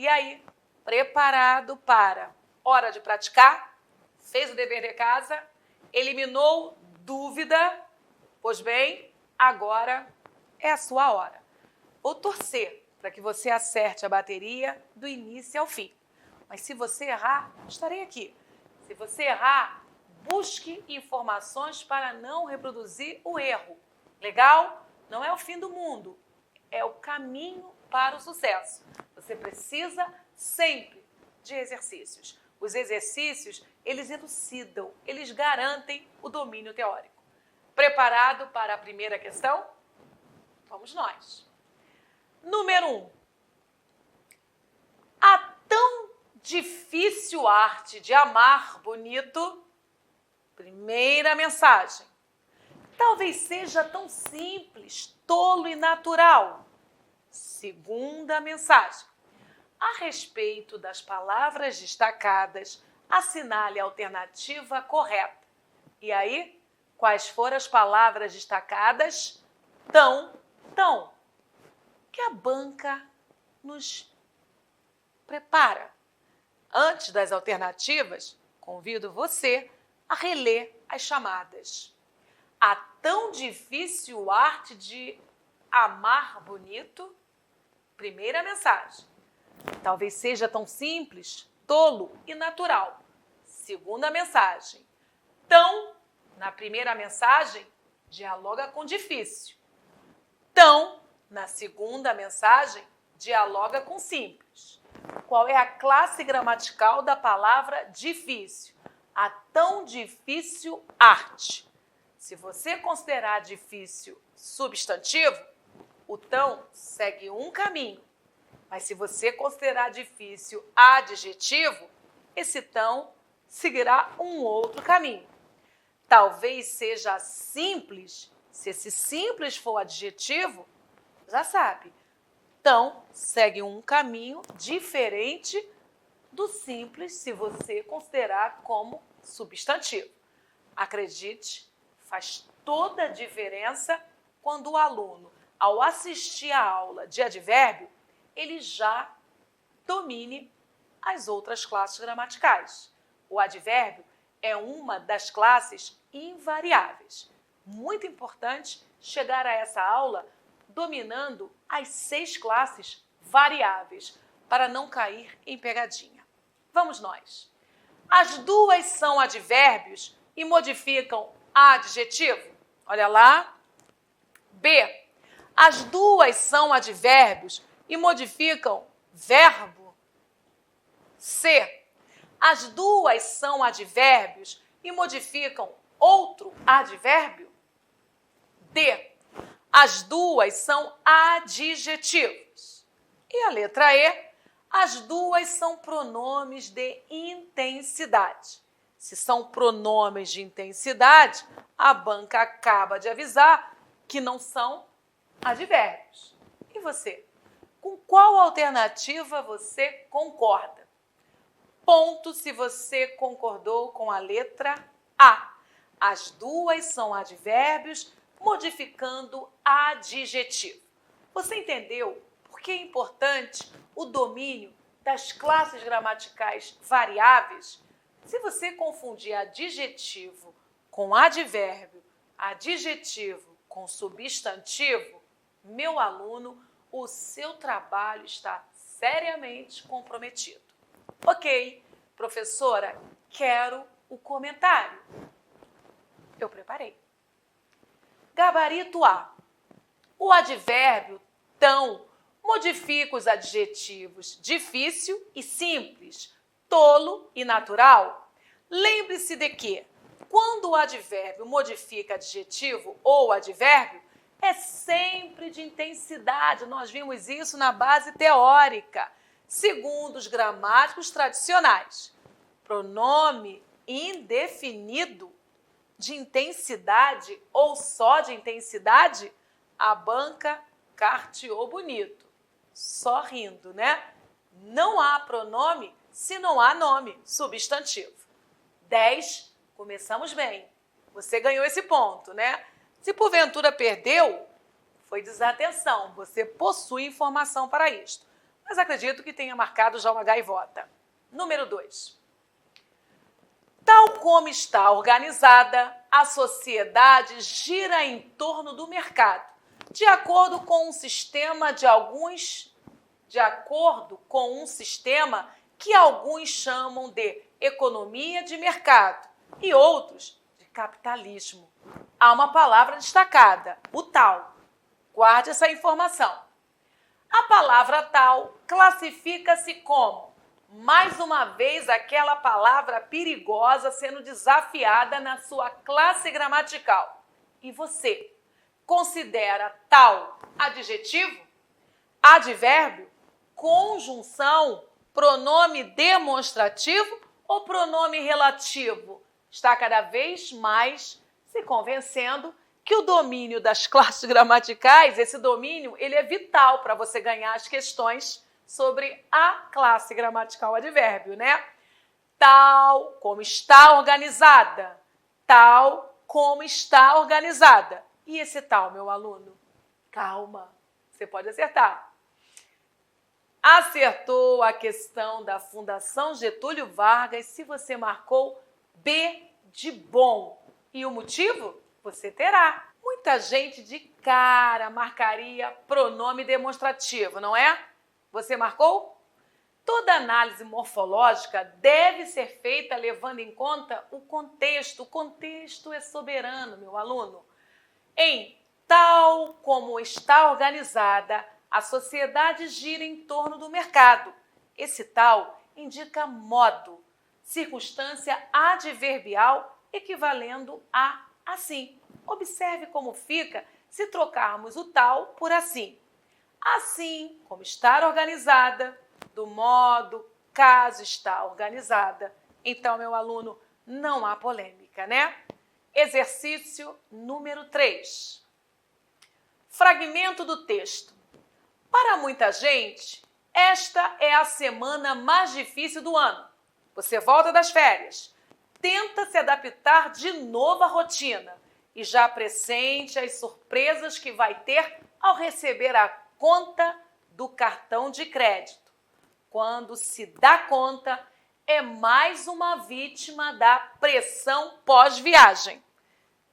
E aí, preparado para hora de praticar? Fez o dever de casa? Eliminou dúvida? Pois bem, agora é a sua hora. Vou torcer para que você acerte a bateria do início ao fim. Mas se você errar, estarei aqui. Se você errar, busque informações para não reproduzir o erro. Legal? Não é o fim do mundo, é o caminho para o sucesso. Você precisa sempre de exercícios. Os exercícios, eles elucidam, eles garantem o domínio teórico. Preparado para a primeira questão? Vamos nós. Número 1. A tão difícil arte de amar bonito. Primeira mensagem. Talvez seja tão simples, tolo e natural. Segunda mensagem. A respeito das palavras destacadas, assinale a alternativa correta. E aí, quais foram as palavras destacadas? Tão. Que a banca nos prepara. Antes das alternativas, convido você a reler as chamadas. A tão difícil arte de amar bonito. Primeira mensagem. Talvez seja tão simples, tolo e natural. Segunda mensagem. Tão, na primeira mensagem, dialoga com difícil. Tão, na segunda mensagem, dialoga com simples. Qual é a classe gramatical da palavra difícil? A tão difícil arte. Se você considerar difícil substantivo, o tão segue um caminho. Mas se você considerar difícil adjetivo, esse tão seguirá um outro caminho. Talvez seja simples. Se esse simples for adjetivo, já sabe. Tão segue um caminho diferente do simples se você considerar como substantivo. Acredite, faz toda a diferença quando o aluno, ao assistir a aula de advérbio, ele já domine as outras classes gramaticais. O advérbio é uma das classes invariáveis. Muito importante chegar a essa aula dominando as 6 classes variáveis, para não cair em pegadinha. Vamos nós. As duas são advérbios e modificam adjetivo? Olha lá. B. As duas são advérbios e modificam verbo? C. As duas são advérbios e modificam outro advérbio? D. As duas são adjetivos. E a letra E, as duas são pronomes de intensidade. Se são pronomes de intensidade, a banca acaba de avisar que não são advérbios. E você? Com qual alternativa você concorda? Ponto se você concordou com a letra A. As duas são advérbios modificando adjetivo. Você entendeu por que é importante o domínio das classes gramaticais variáveis? Se você confundir adjetivo com advérbio, adjetivo com substantivo, meu aluno, o seu trabalho está seriamente comprometido. Ok, professora, quero o comentário. Eu preparei. Gabarito A. O advérbio tão modifica os adjetivos difícil e simples, tolo e natural. Lembre-se de que, quando o advérbio modifica adjetivo ou advérbio, é sempre de intensidade. Nós vimos isso na base teórica, segundo os gramáticos tradicionais. Pronome indefinido de intensidade ou só de intensidade, a banca carteou bonito. Só rindo, né? Não há pronome se não há nome, substantivo. 10, começamos bem. Você ganhou esse ponto, né? Se porventura perdeu, foi desatenção. Você possui informação para isto. mas acredito que tenha marcado já uma gaivota. Número 2. Tal como está organizada, a sociedade gira em torno do mercado, de acordo com um sistema que alguns chamam de economia de mercado e outros de capitalismo. Há uma palavra destacada, o tal. Guarde essa informação. A palavra tal classifica-se como, mais uma vez, aquela palavra perigosa sendo desafiada na sua classe gramatical. E você considera tal adjetivo, advérbio, conjunção, pronome demonstrativo ou pronome relativo? Está cada vez mais se convencendo que o domínio das classes gramaticais, esse domínio, ele é vital para você ganhar as questões sobre a classe gramatical advérbio, né? Tal como está organizada. Tal como está organizada. E esse tal, meu aluno? Calma, você pode acertar. Acertou a questão da Fundação Getúlio Vargas se você marcou B de bom. E o motivo? Você terá. Muita gente de cara marcaria pronome demonstrativo, não é? Você marcou? Toda análise morfológica deve ser feita levando em conta o contexto. O contexto é soberano, meu aluno. Em tal como está organizada, a sociedade gira em torno do mercado. Esse tal indica modo, circunstância adverbial equivalendo a assim. Observe como fica se trocarmos o tal por assim. Assim como está organizada, do modo, caso está organizada. Então, meu aluno, não há polêmica, né? Exercício número 3. Fragmento do texto. Para muita gente, esta é a semana mais difícil do ano. Você volta das férias, tenta se adaptar de novo à rotina e já pressente as surpresas que vai ter ao receber a conta do cartão de crédito. Quando se dá conta, é mais uma vítima da pressão pós-viagem.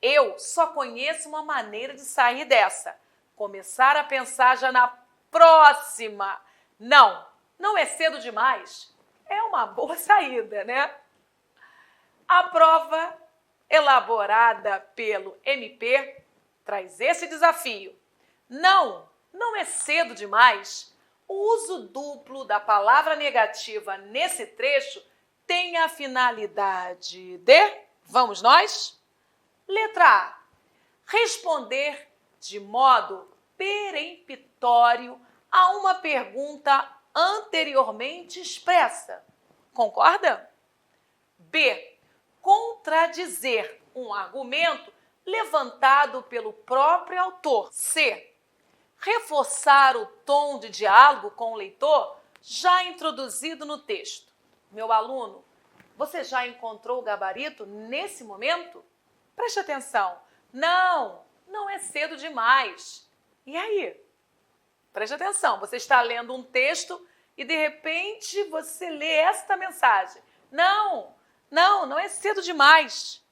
Eu só conheço uma maneira de sair dessa. Começar a pensar já na próxima. Não é cedo demais. É uma boa saída, né? A prova elaborada pelo MP traz esse desafio. Não é cedo demais. O uso duplo da palavra negativa nesse trecho tem a finalidade de... Vamos nós? Letra A. Responder de modo peremptório a uma pergunta anteriormente expressa. Concorda? B. Contradizer um argumento levantado pelo próprio autor. C. Reforçar o tom de diálogo com o leitor já introduzido no texto. Meu aluno, você já encontrou o gabarito nesse momento? Preste atenção. Não é cedo demais. E aí? Preste atenção, você está lendo um texto e de repente você lê esta mensagem. Não é cedo demais.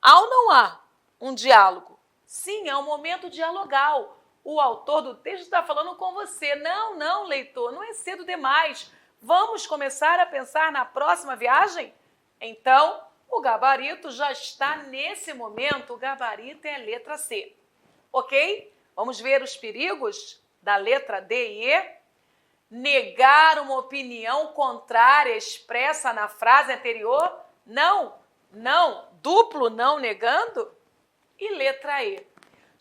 Há ou não há um diálogo? Sim, é um momento dialogal. O autor do texto está falando com você. Não, leitor, não é cedo demais. Vamos começar a pensar na próxima viagem? Então, o gabarito já está nesse momento. O gabarito é a letra C. Ok? Vamos ver os perigos da letra D e E? Negar uma opinião contrária expressa na frase anterior? Não, duplo não negando? E letra E?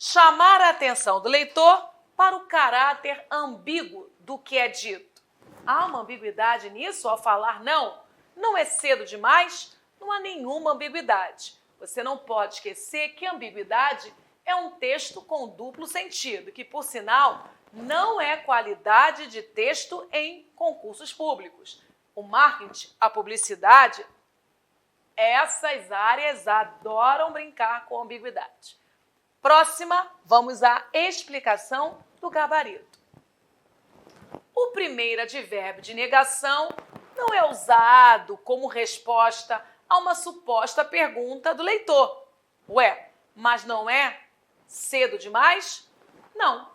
Chamar a atenção do leitor para o caráter ambíguo do que é dito. Há uma ambiguidade nisso ao falar não é cedo demais? Não há nenhuma ambiguidade. Você não pode esquecer que ambiguidade é um texto com duplo sentido, que, por sinal, não é qualidade de texto em concursos públicos. O marketing, a publicidade, essas áreas adoram brincar com ambiguidade. Próxima, vamos à explicação do gabarito. o primeiro advérbio de negação não é usado como resposta a uma suposta pergunta do leitor. Ué, mas não é cedo demais? Não.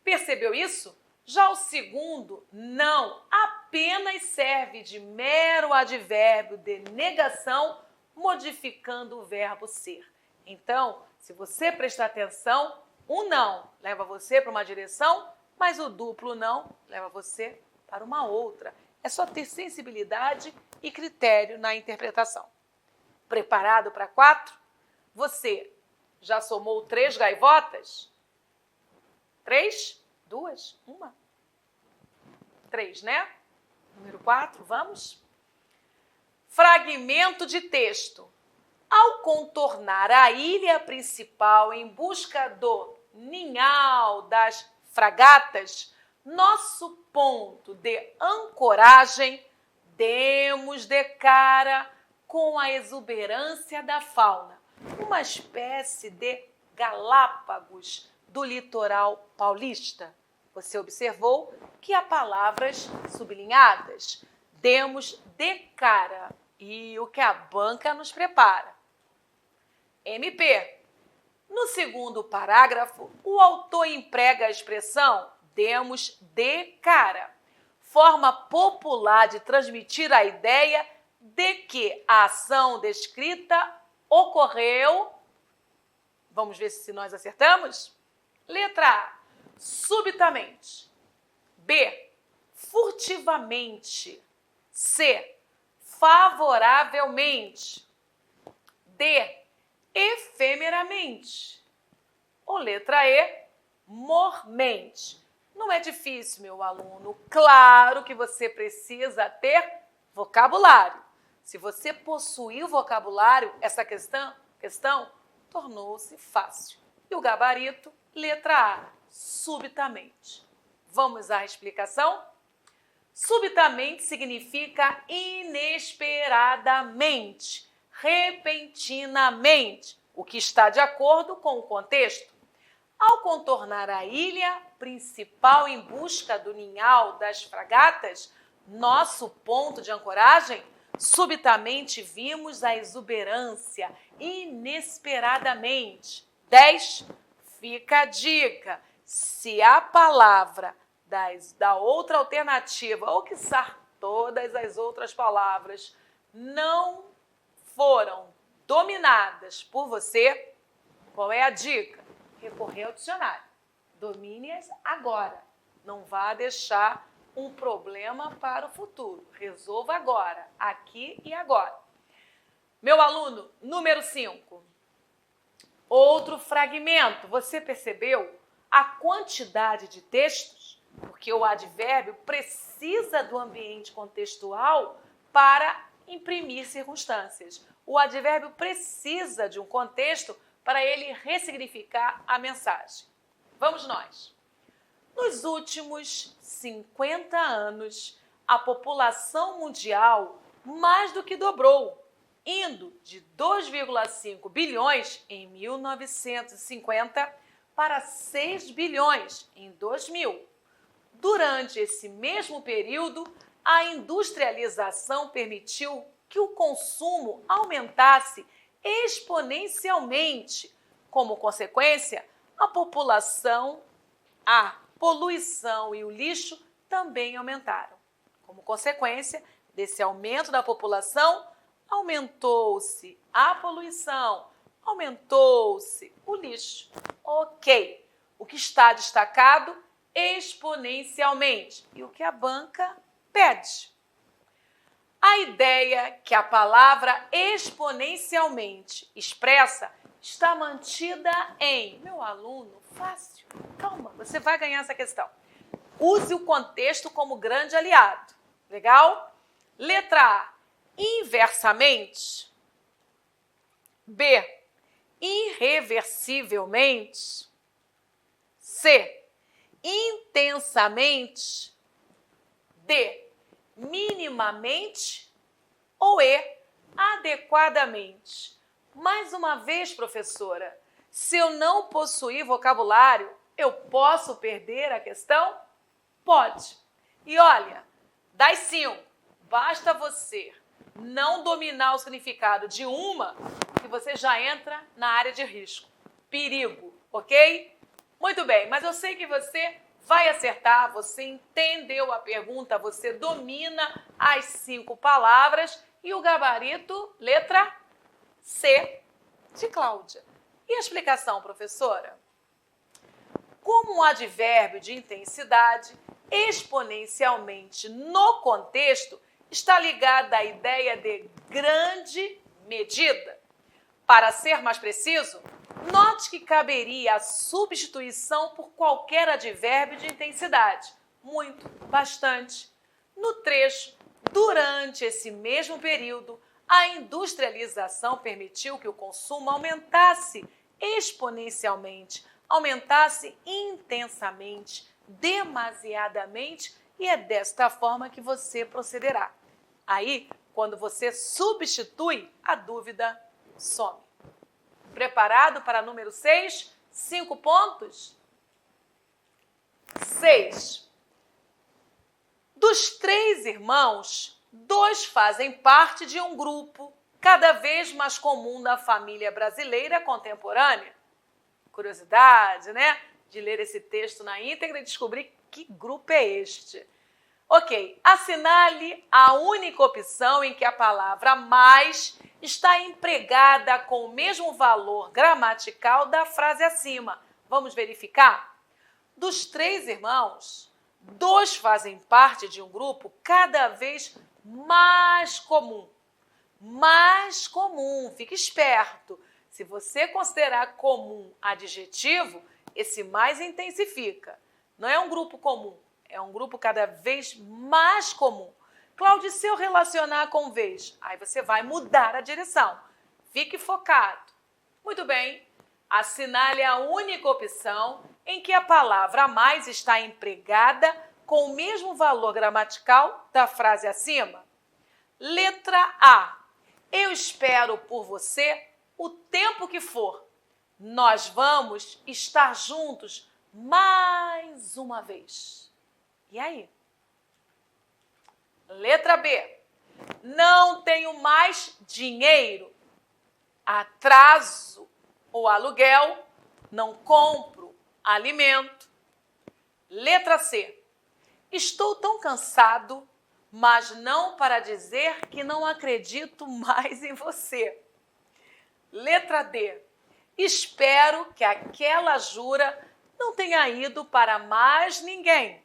Percebeu isso? Já o segundo, não, apenas serve de mero advérbio de negação, modificando o verbo ser. Então, se você prestar atenção, o não leva você para uma direção, mas o duplo não leva você para uma outra. É só ter sensibilidade e critério na interpretação. Preparado para 4? Você já somou 3 gaivotas? 3? 2? 1? 3, né? Número 4, vamos? Fragmento de texto. Ao contornar a ilha principal em busca do ninhal das fragatas, nosso ponto de ancoragem, demos de cara com a exuberância da fauna, uma espécie de Galápagos do litoral paulista. Você observou que há palavras sublinhadas. Demos de cara. E o que a banca nos prepara? MP. No segundo parágrafo, o autor emprega a expressão demos de cara, forma popular de transmitir a ideia de que a ação descrita ocorreu. Vamos ver se nós acertamos? Letra A, subitamente. B, furtivamente. C, favoravelmente. D, efemeramente. Ou letra E, mormente. Não é difícil, meu aluno. Claro que você precisa ter vocabulário. Se você possuir o vocabulário, essa questão tornou-se fácil. E o gabarito, letra A, subitamente. Vamos à explicação? Subitamente significa inesperadamente, repentinamente, o que está de acordo com o contexto. Ao contornar a ilha principal em busca do ninhal das fragatas, nosso ponto de ancoragem, subitamente vimos a exuberância, inesperadamente. 10. Fica a dica. Se a palavra da outra alternativa, ou quiçá todas as outras palavras, não foram dominadas por você, qual é a dica? Recorrer ao dicionário. Domine-as agora. Não vá deixar um problema para o futuro. Resolva agora, aqui e agora. Meu aluno, número 5. Outro fragmento. Você percebeu a quantidade de textos? Porque o advérbio precisa do ambiente contextual para imprimir circunstâncias. O advérbio precisa de um contexto para ele ressignificar a mensagem. Vamos nós. Nos últimos 50 anos, a população mundial mais do que dobrou, indo de 2,5 bilhões em 1950 para 6 bilhões em 2000. Durante esse mesmo período, a industrialização permitiu que o consumo aumentasse exponencialmente. Como consequência, a poluição e o lixo também aumentaram. Como consequência desse aumento da população, aumentou-se a poluição, aumentou-se o lixo. Ok, o que está destacado? Exponencialmente. E o que a banca pede? A ideia que a palavra exponencialmente expressa está mantida em... Meu aluno, fácil. Calma, você vai ganhar essa questão. Use o contexto como grande aliado. Legal? Letra A, inversamente. B, irreversivelmente. C, intensamente. D, minimamente. Ou E, adequadamente. Mais uma vez, professora, se eu não possuir vocabulário, eu posso perder a questão? Pode. E olha, das 5, basta você não dominar o significado de uma que você já entra na área de risco, perigo, ok? Muito bem, mas eu sei que você vai acertar, você entendeu a pergunta, você domina as 5 palavras e o gabarito, letra C, de Cláudia. E a explicação, professora? Como um advérbio de intensidade, exponencialmente no contexto, está ligado à ideia de grande medida. Para ser mais preciso, note que caberia a substituição por qualquer advérbio de intensidade. Muito, bastante. No trecho, durante esse mesmo período, a industrialização permitiu que o consumo aumentasse exponencialmente, aumentasse intensamente, demasiadamente, e é desta forma que você procederá. Aí, quando você substitui, a dúvida some. Preparado para número 6? 5 pontos? 6. Dos 3 irmãos, 2 fazem parte de um grupo cada vez mais comum da família brasileira contemporânea. Curiosidade, né? De ler esse texto na íntegra e descobrir que grupo é este. Ok, assinale a única opção em que a palavra mais está empregada com o mesmo valor gramatical da frase acima. Vamos verificar? Dos 3 irmãos, 2 fazem parte de um grupo cada vez mais comum. Mais comum, fique esperto. Se você considerar comum adjetivo, esse mais intensifica. Não é um grupo comum, é um grupo cada vez mais comum. Cláudia, se eu relacionar com vez, aí você vai mudar a direção. Fique focado. Muito bem, assinale a única opção em que a palavra mais está empregada com o mesmo valor gramatical da frase acima. Letra A. Eu espero por você o tempo que for. Nós vamos estar juntos mais uma vez. E aí? Letra B. Não tenho mais dinheiro. Atraso o aluguel. Não compro alimento. Letra C. Estou tão cansado, mas não para dizer que não acredito mais em você. Letra D. Espero que aquela jura não tenha ido para mais ninguém.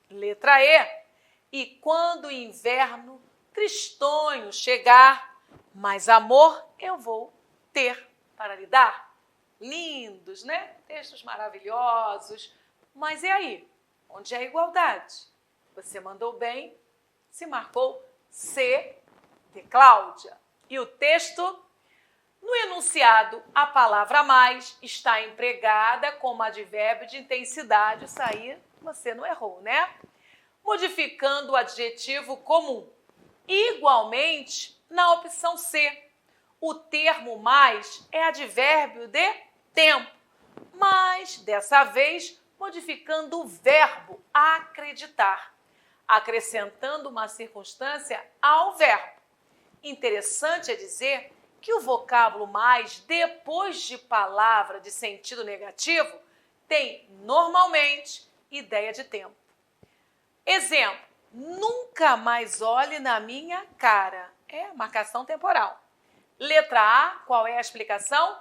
Letra E. E quando o inverno tristonho chegar, mais amor eu vou ter para lhe dar. Lindos, né? Textos maravilhosos. Mas e aí? Onde é a igualdade? Você mandou bem, se marcou C de Cláudia. E o texto? No enunciado, a palavra mais está empregada como advérbio de intensidade. Isso aí você não errou, né? Modificando o adjetivo comum. Igualmente, na opção C, o termo mais é advérbio de tempo, mas, dessa vez, modificando o verbo acreditar, acrescentando uma circunstância ao verbo. Interessante é dizer que o vocábulo mais, depois de palavra de sentido negativo, tem, normalmente, ideia de tempo. Exemplo, nunca mais olhe na minha cara. É marcação temporal. Letra A, qual é a explicação?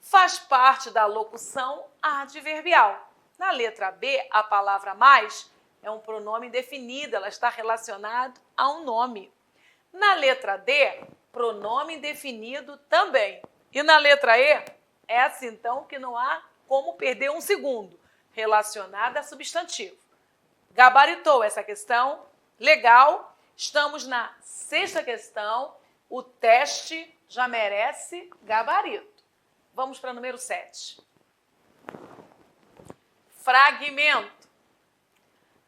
Faz parte da locução adverbial. Na letra B, a palavra mais é um pronome indefinido, ela está relacionada a um nome. Na letra D, pronome indefinido também. E na letra E, é assim então que não há como perder um segundo, relacionada a substantivo. Gabaritou essa questão? Legal. Estamos na 6ª questão. O teste já merece gabarito. Vamos para o número 7. Fragmento.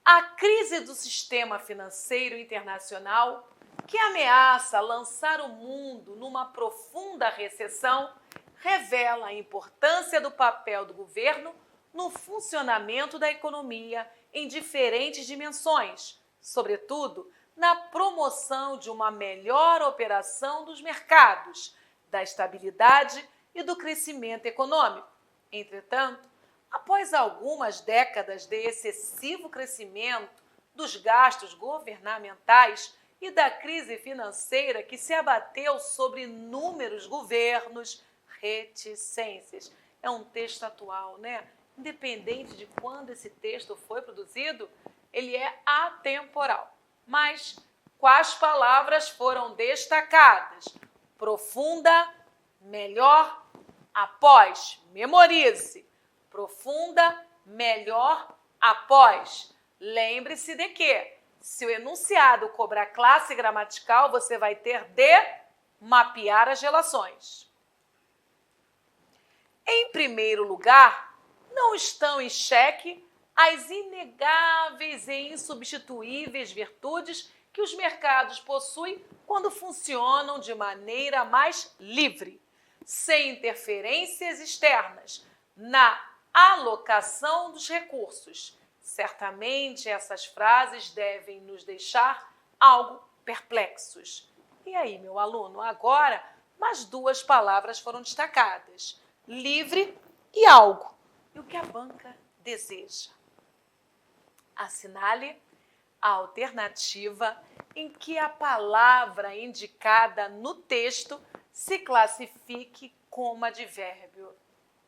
A crise do sistema financeiro internacional, que ameaça lançar o mundo numa profunda recessão, revela a importância do papel do governo no funcionamento da economia em diferentes dimensões, sobretudo na promoção de uma melhor operação dos mercados, da estabilidade e do crescimento econômico. Entretanto, após algumas décadas de excessivo crescimento dos gastos governamentais e da crise financeira que se abateu sobre inúmeros governos, reticências. É um texto atual, né? Independente de quando esse texto foi produzido, ele é atemporal. Mas quais palavras foram destacadas? Profunda, melhor, após. Memorize. Profunda, melhor, após. Lembre-se de que, se o enunciado cobrar classe gramatical, você vai ter de mapear as relações. Em primeiro lugar, não estão em xeque as inegáveis e insubstituíveis virtudes que os mercados possuem quando funcionam de maneira mais livre, sem interferências externas na alocação dos recursos. Certamente essas frases devem nos deixar algo perplexos. E aí, meu aluno, agora mais duas palavras foram destacadas: livre e algo. E o que a banca deseja? Assinale a alternativa em que a palavra indicada no texto se classifique como advérbio.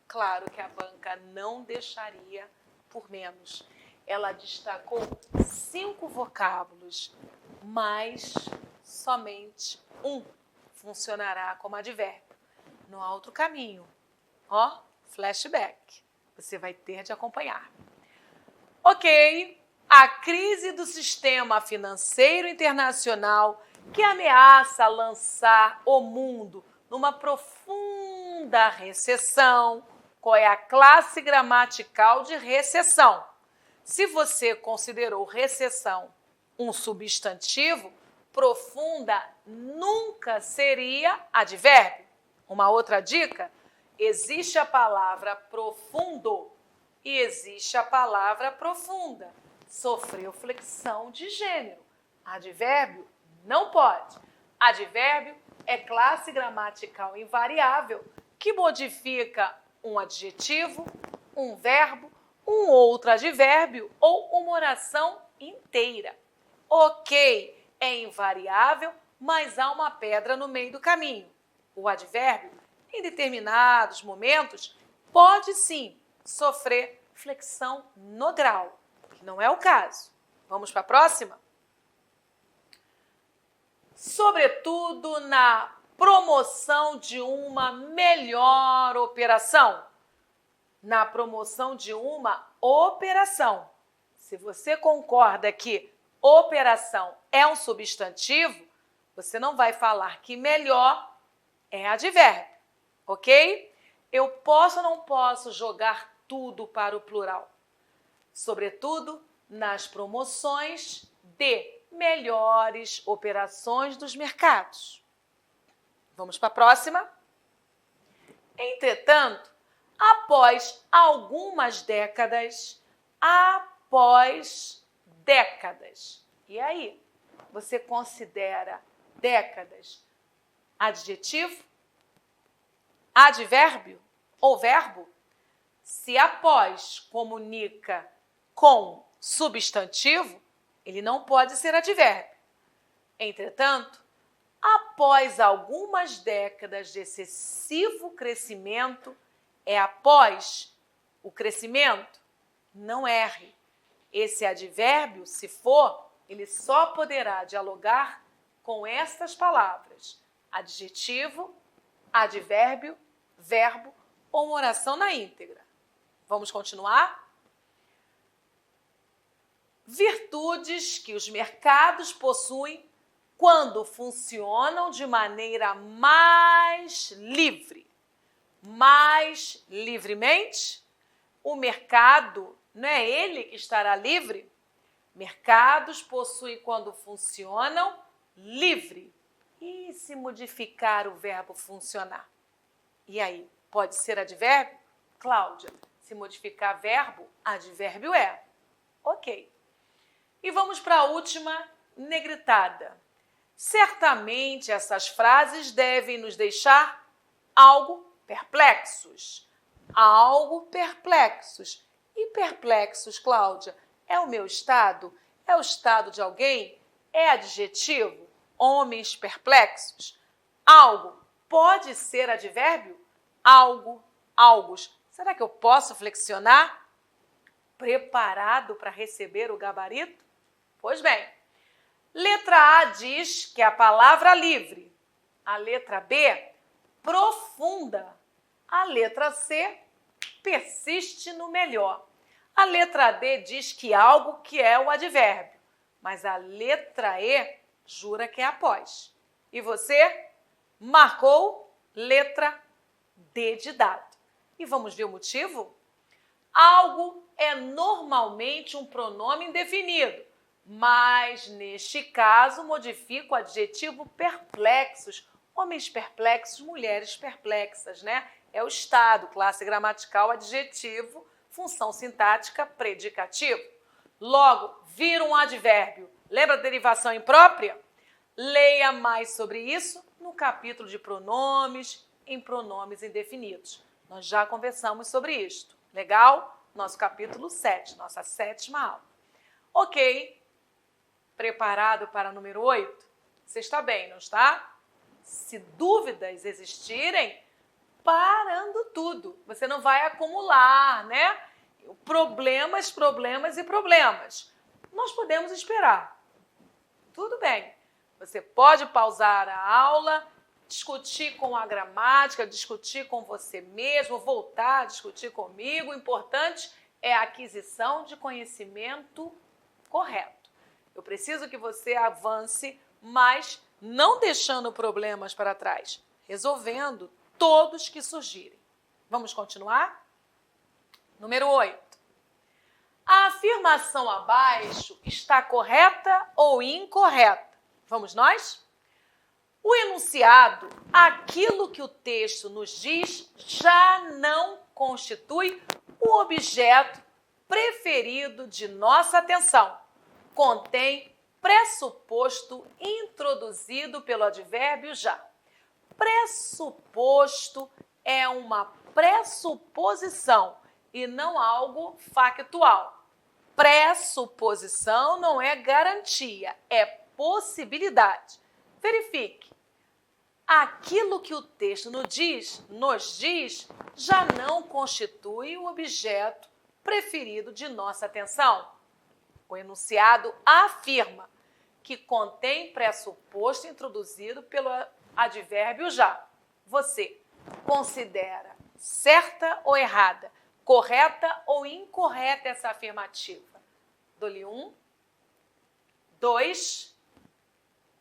Claro que a banca não deixaria por menos. Ela destacou 5 vocábulos, mas somente um funcionará como advérbio. Não há outro caminho. Ó, flashback. Você vai ter de acompanhar. Ok, a crise do sistema financeiro internacional que ameaça lançar o mundo numa profunda recessão. Qual é a classe gramatical de recessão? Se você considerou recessão um substantivo, profunda nunca seria advérbio. Uma outra dica: existe a palavra profundo e existe a palavra profunda. Sofreu flexão de gênero. Advérbio não pode. Advérbio é classe gramatical invariável que modifica um adjetivo, um verbo, um outro advérbio ou uma oração inteira. Ok, é invariável, mas há uma pedra no meio do caminho. O advérbio, em determinados momentos, pode sim sofrer flexão nodral, que não é o caso. Vamos para a próxima? Sobretudo na promoção de uma melhor operação. Na promoção de uma operação. Se você concorda que operação é um substantivo, você não vai falar que melhor é advérbio, ok? Eu posso ou não posso jogar tudo para o plural? Sobretudo nas promoções de melhores operações dos mercados. Vamos para a próxima? Entretanto, após algumas décadas, e aí, você considera décadas adjetivo, advérbio ou verbo? Se após comunica com substantivo, ele não pode ser advérbio. Entretanto, após algumas décadas de excessivo crescimento, é após o crescimento? Não erre. Esse advérbio, se for, ele só poderá dialogar com estas palavras: adjetivo, advérbio, verbo ou uma oração na íntegra. Vamos continuar? Virtudes que os mercados possuem quando funcionam de maneira mais livre. Mais livremente, o mercado, não é ele que estará livre? Mercados possuem quando funcionam livre. E se modificar o verbo funcionar? E aí, pode ser advérbio? Cláudia, se modificar verbo, advérbio é. Ok. E vamos para a última negritada. Certamente essas frases devem nos deixar algo perplexos. Algo perplexos. E perplexos, Cláudia, é o meu estado? É o estado de alguém? É adjetivo? Homens perplexos? Algo pode ser advérbio? Algo, algos. Será que eu posso flexionar? Preparado para receber o gabarito? Pois bem, letra A diz que é a palavra livre. A letra B, profunda. A letra C, persiste no melhor. A letra D diz que algo que é o advérbio. Mas a letra E jura que é após. E você marcou letra D de dado. E vamos ver o motivo? Algo é normalmente um pronome indefinido, mas neste caso modifica o adjetivo perplexos. Homens perplexos, mulheres perplexas, né? É o estado, classe gramatical, adjetivo, função sintática, predicativo. Logo, vira um advérbio. Lembra a derivação imprópria? Leia mais sobre isso no capítulo de pronomes, em pronomes indefinidos. Nós já conversamos sobre isto. Legal? Nosso capítulo 7, nossa 7ª aula. Ok. Preparado para o número 8? Você está bem, não está? Se dúvidas existirem, parando tudo. Você não vai acumular, né? Problemas, problemas e problemas. Nós podemos esperar. Tudo bem. Você pode pausar a aula, discutir com a gramática, discutir com você mesmo, voltar a discutir comigo. O importante é a aquisição de conhecimento correto. Eu preciso que você avance, mas não deixando problemas para trás, resolvendo todos que surgirem. Vamos continuar? Número 8. A afirmação abaixo está correta ou incorreta? Vamos nós? O enunciado, aquilo que o texto nos diz, já não constitui o objeto preferido de nossa atenção. Contém pressuposto introduzido pelo advérbio já. Pressuposto é uma pressuposição e não algo factual. Pressuposição não é garantia, é possibilidade. Verifique. Aquilo que o texto nos diz, já não constitui o objeto preferido de nossa atenção. O enunciado afirma que contém pressuposto introduzido pelo advérbio já. Você considera certa ou errada, correta ou incorreta essa afirmativa? Dou-lhe 1, 2,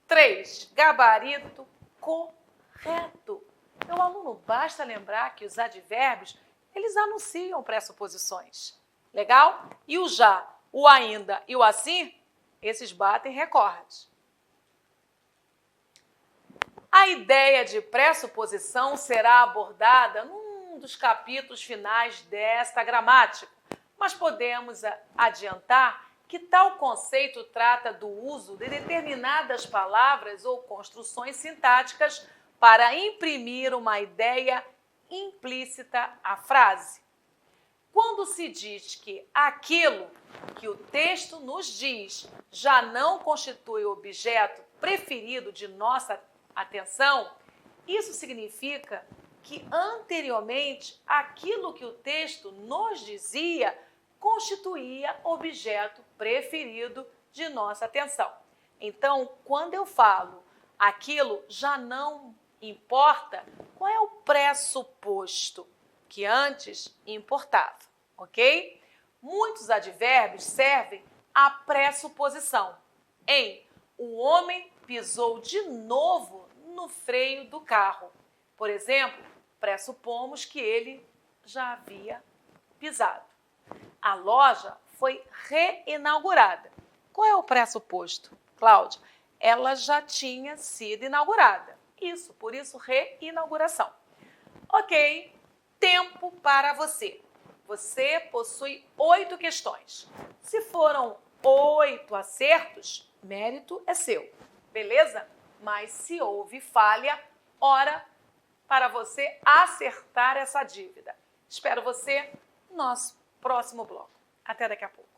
3. Gabarito correto. Meu aluno, basta lembrar que os advérbios, eles anunciam pressuposições. Legal? E o já, o ainda e o assim, esses batem recordes. A ideia de pressuposição será abordada num dos capítulos finais desta gramática, mas podemos adiantar que tal conceito trata do uso de determinadas palavras ou construções sintáticas para imprimir uma ideia implícita à frase. Quando se diz que aquilo que o texto nos diz já não constitui o objeto preferido de nossa atenção, isso significa que anteriormente aquilo que o texto nos dizia constituía objeto preferido de nossa atenção. Então, quando eu falo aquilo já não importa, qual é o pressuposto que antes importava, ok? Muitos advérbios servem à pressuposição. O homem pisou de novo no freio do carro. Por exemplo, pressupomos que ele já havia pisado. A loja foi reinaugurada. Qual é o pressuposto, Cláudia? Ela já tinha sido inaugurada. Isso, por isso, reinauguração. Ok, tempo para você. Você possui 8 questões. Se foram 8 acertos, mérito é seu, beleza? Mas se houve falha, hora para você acertar essa dívida. Espero você no nosso próximo bloco. Até daqui a pouco.